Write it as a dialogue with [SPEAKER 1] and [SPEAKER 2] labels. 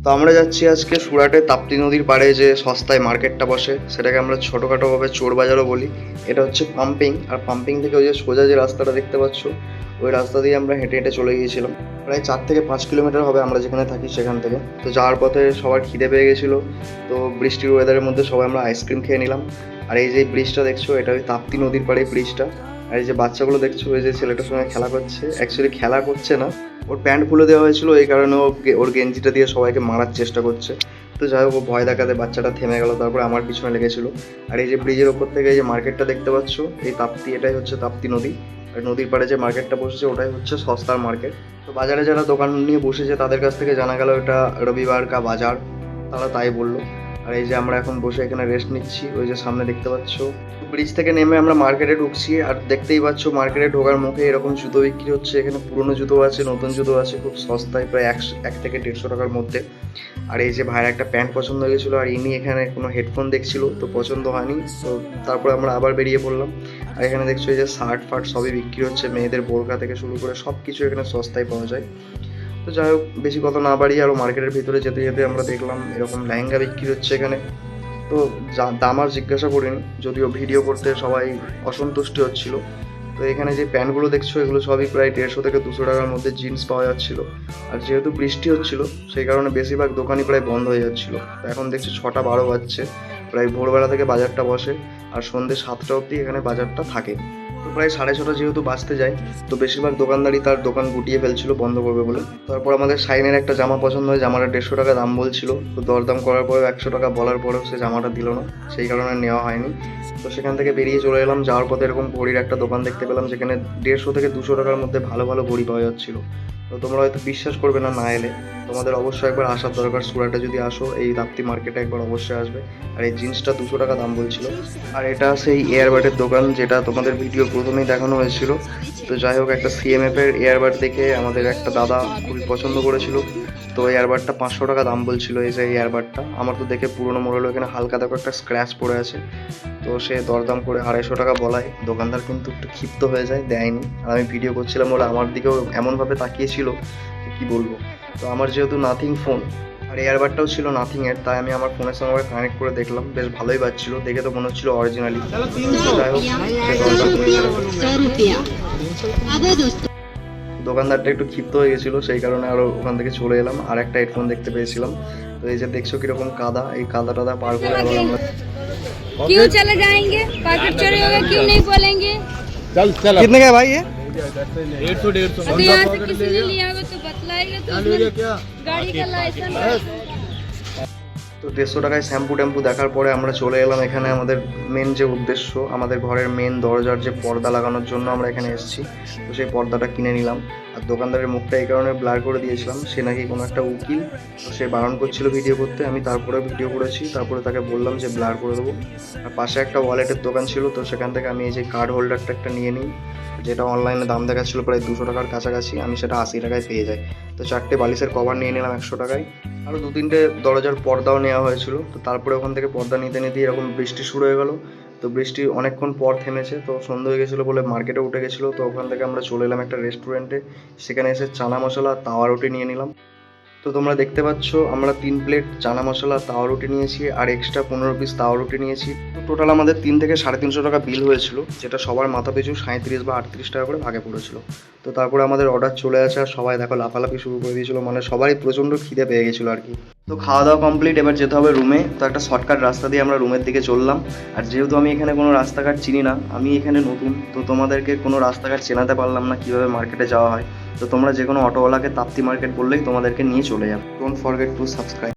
[SPEAKER 1] তো আমরা যাচ্ছি আজকে সুরাটে তাপ্তি নদীর পাড়ে যে সস্তায় মার্কেটটা বসে, সেটাকে আমরা ছোটোখাটোভাবে চোর বাজারও বলি। এটা হচ্ছে পাম্পিং, আর পাম্পিং থেকে ওই যে সোজা যে রাস্তাটা দেখতে পাচ্ছ, ওই রাস্তা দিয়ে আমরা হেঁটে হেঁটে চলে গিয়েছিলাম। প্রায় 4 থেকে 5 কিলোমিটার হবে আমরা যেখানে থাকি সেখান থেকে। তো যাওয়ার পথে সবার খিদে পেয়ে গেছিলো, তো বৃষ্টির ওয়েদারের মধ্যে সবাই আমরা আইসক্রিম খেয়ে নিলাম। আর এই যে ব্রিজটা দেখছো, এটা ওই তাপ্তি নদীর পাড়ে ব্রিজটা। আর এই যে বাচ্চাগুলো দেখছো, ওই যে ছেলেটার সঙ্গে খেলা করছে, অ্যাকচুয়ালি খেলা করছে না, ওর প্যান্ট খুলে দেওয়া হয়েছিল, এই কারণে ওর গেঞ্জিটা দিয়ে সবাইকে মারার চেষ্টা করছে। তো যাই হোক, ও ভয় দেখাতে বাচ্চাটা থেমে গেল, তারপরে আমার পিছনে লেগেছিল। আর এই যে ব্রিজের ওপর থেকে এই যে মার্কেটটা দেখতে পাচ্ছ, এই তাপ্তি, এটাই হচ্ছে তাপ্তি নদী। আর নদীর পাড়ে যে মার্কেটটা বসেছে ওটাই হচ্ছে সস্তার মার্কেট। তো বাজারে যারা দোকান নিয়ে বসেছে তাদের কাছ থেকে জানা গেল এটা রবিবার কা বাজার, তারা তাই বললো। আর এই যে আমরা এখন বসে এখানে রেস্ট নিচ্ছি, ওই যে সামনে দেখতে পাচ্ছ। ব্রিজ থেকে নেমে আমরা মার্কেটে ঢুকছি, আর দেখতেই পাচ্ছ মার্কেটে ঢোকার মুখে এরকম জুতো বিক্রি হচ্ছে। এখানে পুরনো জুতো আছে, নতুন জুতো আছে, খুব সস্তায়, প্রায় 1 থেকে 150 টাকার মধ্যে। আর এই যে ভাইয়ের একটা প্যান্ট পছন্দ হয়ে গেছিলো, আর ইনি এখানে কোনো হেডফোন দেখছিল, তো পছন্দ হয়নি, তো তারপরে আমরা আবার বেরিয়ে পড়লাম। আর এখানে দেখছো এই যে শার্ট ফার্ট সবই বিক্রি হচ্ছে, মেয়েদের বোরকা থেকে শুরু করে সব কিছু এখানে সস্তায় পাওয়া যায়। তো যাই হোক, বেশি কথা না বাড়িয়ে আরও মার্কেটের ভিতরে যেতে যেতে আমরা দেখলাম এরকম লেহেঙ্গা বিক্রি হচ্ছে এখানে। তো দাম আর জিজ্ঞাসা করিনি, যদিও ভিডিও করতে সবাই অসন্তুষ্টি হচ্ছিল। তো এখানে যে প্যান্টগুলো দেখছো, এগুলো সবই প্রায় 150 থেকে 200 টাকার মধ্যে জিন্স পাওয়া যাচ্ছিলো। আর যেহেতু বৃষ্টি হচ্ছিল, সেই কারণে বেশিরভাগ দোকানই প্রায় বন্ধ হয়ে যাচ্ছিলো। তো এখন দেখছি 6টা 12 বাজছে, প্রায় ভোরবেলা থেকে বাজারটা বসে, আর সন্ধ্যে 7টা অবধি এখানে বাজারটা থাকে। তো প্রায় 6:30 যেহেতু বাজতে যায়, তো বেশিরভাগ দোকানদারই তার দোকান গুটিয়ে ফেলছিল বন্ধ করবে বলে। তারপর আমাদের শাইনের একটা জামা পছন্দ হয়, জামাটা 150 টাকা দাম বলছিল। তো দরদাম করার পরেও 100 টাকা বলার পরেও সে জামাটা দিল না, সেই কারণে নেওয়া হয়নি। তো সেখান থেকে বেরিয়ে চলে এলাম। যাওয়ার পথে এরকম ঘড়ির একটা দোকান দেখতে পেলাম, যেখানে 150 থেকে 200 টাকার মধ্যে ভালো ভালো ঘড়ি পাওয়া যাচ্ছিল। তো তোমরা হয়তো বিশ্বাস করবে না, না এলে তোমাদের অবশ্যই একবার আসার দরকার। সুরাটে যদি আসো, এই তাপ্তি মার্কেটে একবার অবশ্যই আসবে। আর এই জিন্সটা 200 টাকা দাম বলছিল। আর এটা সেই এয়ারবাডের দোকান, যেটা তোমাদের ভিডিও প্রথমেই দেখানো হয়েছিল। তো যাই হোক, একটা CMF এর এয়ারবাড দেখে আমাদের একটা দাদা খুবই পছন্দ করেছিল। তো এয়ারবাডটা 500 টাকা দাম বলছিল। এই যে এয়ারবাডটা আমার তো দেখে পুরোনো মডেল, এখানে হালকা দেখো একটা স্ক্র্যাচ পড়ে আছে। তো সে দরদাম করে 250 টাকা বলায় দোকানদার কিন্তু একটু ক্ষিপ্ত হয়ে যায়, দেয়নি। আর আমি ভিডিও করছিলাম বলে আমার দিকেও এমনভাবে তাকিয়েছিল, কি বলবো। তো আমার যেহেতু নাথিং ফোন, আর এয়ারবাডটাও ছিল নাথিংয়ের, তাই আমি আমার ফোনের সঙ্গে কানেক্ট করে দেখলাম, বেশ ভালোই বাজছিল, দেখে তো মনে হচ্ছিল অরিজিনালি। যাই হোক, দোকানদারটা একটু ক্ষিপ্ত হয়ে গেছিলো, সেই কারণে আরও ওখান থেকে চলে এলাম। আর একটা হেডফোন দেখতে পেয়েছিলাম। তো এই যে দেখছো কিরকম কাদা, এই কাদা টাদা পার করে আবার আমরা
[SPEAKER 2] क्यों चले जाएंगे, पॉकेट चोरी होगा क्यों नहीं बोलेंगे।
[SPEAKER 3] चल चल
[SPEAKER 1] कितने का है भाई ये?
[SPEAKER 3] 150
[SPEAKER 2] अभी यहाँ से किसी ने लिया होगा तो बतलाएगा, तो उसमें
[SPEAKER 3] क्या
[SPEAKER 2] गाड़ी का लाइसेंस।
[SPEAKER 1] তো 150 টাকায় শ্যাম্পু ট্যাম্পু দেখার পরে আমরা চলে এলাম এখানে আমাদের মেন যে উদ্দেশ্য, আমাদের ঘরের মেন দরজার যে পর্দা লাগানোর জন্য আমরা এখানে এসেছি। তো সেই পর্দাটা কিনে নিলাম। আর দোকানদারের মুখটা এই কারণে ব্লার করে দিয়েছিলাম, সে নাকি কোনো একটা উকিল, তো সে বারণ করছিল ভিডিও করতে। আমি তারপরে ভিডিও করেছি, তারপরে তাকে বললাম যে ব্লার করে দেবো। আর পাশে একটা ওয়ালেটের দোকান ছিল, তো সেখান থেকে আমি এই যে কার্ড হোল্ডারটা একটা নিয়ে নিই, যেটা অনলাইনে দাম দেখাচ্ছিলো প্রায় 200 টাকার কাছাকাছি, আমি সেটা 80 টাকায় পেয়ে যাই। তো 4টে বালিশের কভার নিয়ে নিলাম 100 টাকায়। আরও 2-3টে দরজার পর্দাও নেওয়া হয়েছিল। তো তারপরে ওখান থেকে পর্দা নিতে নিতে এরকম বৃষ্টি শুরু হয়ে গেল। তো বৃষ্টি অনেকক্ষণ পর থেমেছে, তো সন্ধ্যা হয়ে গেছিলো বলে মার্কেটে উঠে গেছিলো। তো ওখান থেকে আমরা চলে এলাম একটা রেস্টুরেন্টে, সেখানে এসে চানা মশলা তাওয়া রুটি নিয়ে নিলাম। তো তোমরা দেখতে পাচ্ছ আমরা 3 প্লেট চানা মশলা তাওয়া রুটি নিয়েছি, আর এক্সট্রা 15 পিস তাওয়া রুটি নিয়েছি। তো টোটাল আমাদের 3 থেকে 350 টাকা বিল হয়েছিল, যেটা সবার মাথা পিছু 37 বা 38 টাকা করে ভাগে পড়েছিল। তো তারপরে আমাদের অর্ডার চলে আসে, আর সবাই দেখো লাফালাফি শুরু করে দিয়েছিল, মানে সবারই প্রচণ্ড খিদে পেয়ে গেছিলো আর কি। তো খাওয়া দাওয়া কমপ্লিট, এবার যেতে হবে রুমে। তো একটা শর্টকাট রাস্তা দিয়ে আমরা রুমের দিকে চললাম। আর যেহেতু আমি এখানে কোনো রাস্তাঘাট চিনি না, আমি এখানে নতুন, তো তোমাদেরকে কোনো রাস্তাঘাট চেনাতে পারলাম না কীভাবে মার্কেটে যাওয়া হয়। তো তোমরা যে কোনো অটোওয়ালাকে তাপ্তি মার্কেট বললেই তোমাদেরকে নিয়ে চলে যাবে। Don't forget to subscribe.